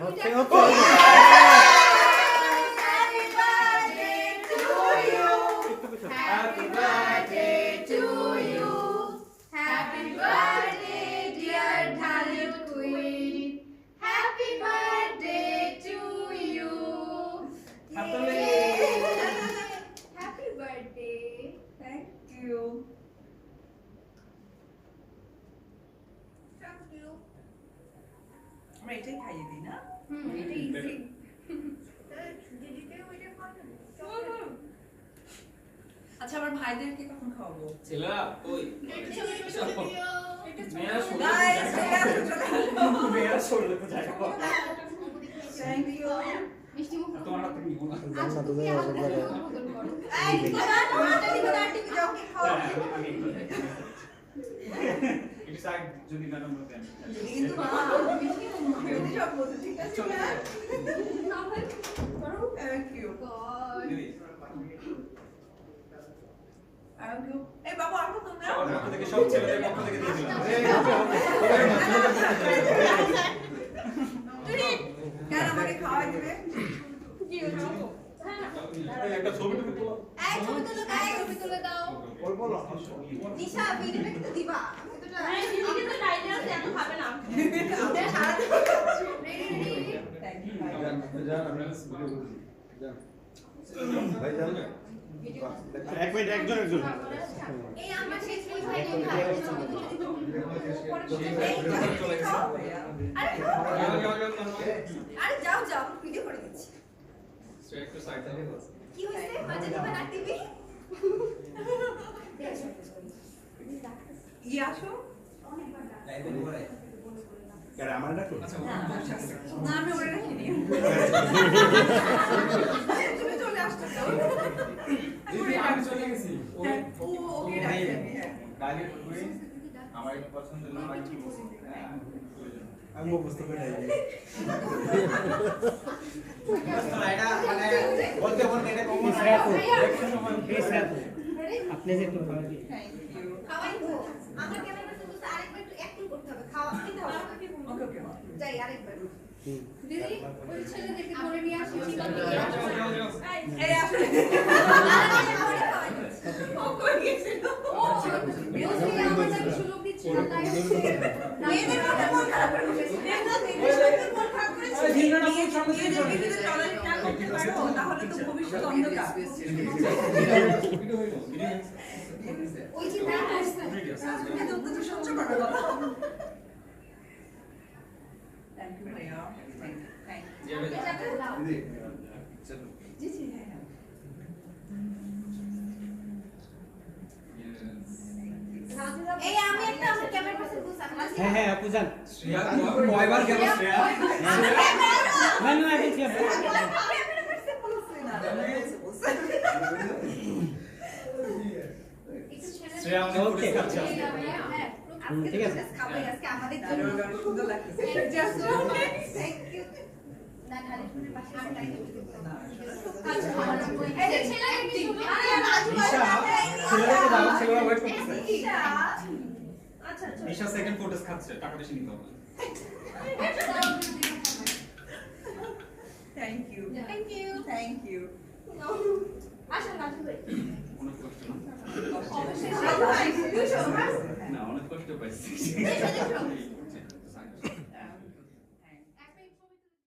হচ্ছে Happy birthday to you. Happy birthday, dear Dhalid Queen. Happy birthday to you. Happy birthday. Thank you. Thank you. আমরা এটাই খাইয়ে দিই না? এটা easy. দিদিকে ওইটা খাওয়ানো। আচ্ছা আমার ভাইদেরকে কখন খাওয়াবো? ছেলেরা কই Guys, মেয়েরা সরলে তো যায় না thank you. মিষ্টি মুখ তোমার হাতে নিব না আচ্ছা তুমি হাতে উদ্বোধন করো এই টিভি যাও কি খাও এটা সাইড যদি ম্যাডাম বলতেন কিন্তু মা যদি সব বলতে ঠিক আছে না? করো। Thank you. দিদি Thank you. এই বাবু আসো তোমরা। সবার পক্ষ থেকে সব ছেলেদের পক্ষ থেকে দিয়ে দিলাম কেন আমাকে খাওয়াই দিবে? একটা ছবি টুকু তোলা এই ছবি তুলে দাও ছবি তুলে দাও বলবো না নিশা ভিডিওটা কিন্তু দিবা আমি তো এই দিদিকে তো ডাইনে আছে এত খাবে না Thank you. ভাই। এক মিনিট একজন এই আমার শেষ ভাই খাই আরে যাও যাও ভিডিও করে দিচ্ছি স্ট্রেট টু সাইড থেকে কি হইছে মাঝে দিবা না টিভি আসো। কার আমার ডাকো আচ্ছা না আমি ওরে রাখিনি। তুমি চলে আসছো তো? দিদি আমি চলে গেছি ওকে ডাকছি আমি। ডাইরেক্ট করে আমার একটা পছন্দ হলো আর কি বলছি আমি বুঝতে পারি এটা মানে বলতে বলতে এটা কমন আপনি যে একটু Thank you. খাওয়াইবো আমার ক্যামেরা তো বুঝতে আরেকবার একটু অ্যাক্টিং করতে হবে খাওয়া দিতে হবে ওকে ওকে মা। যাই আরেকবার দিদি ওই ছেলেদেরকে ধরে নিয়ে আসি এই আসো। ও কই গেছিল? মেয়েদের মধ্যে মন খারাপ করে বসেছে। মেয়েদের মন খারাপ করেছে। মেয়েদের বিরুদ্ধে চলার খেয়াল করতে পারো তাহলে তো ভবিষ্যৎ অন্ধকার। ওই যে না আসছে তুমি তো তো সহ্য করবে কথা। Thank you ভাইয়া। Thank you. জি জি হ্যাঁ হ্যাঁ। এই আমি একটা আমার ক্যামেরা পাশে বসে হ্যাঁ হ্যাঁ আপু যান শ্রেয়া কয়বার গেল শ্রেয়া না না আমি কি শ্রেয়া আমাদের ফুটেজ খাচ্ছে ঠিক আছে। আজকে আমাদের আরো জন্য গান সুন্দর লাগতেছে। থ্যাংক ইউ না খালি ফুলের পাশে আর টাইম আচ্ছা এই যে ছেলে একটু আরে রাজু ছেলেদেরকে দাও ছেলেরা ওয়েট করতেছে আচ্ছা নিশা সেকেন্ড ফুটেজ খাচ্ছে টাকা বেশি নিতে হবে Thank you. Thank you Thank you. আসুন আসুন অনেক কষ্ট অবশ্যই না অনেক কষ্ট পাইছি দেখো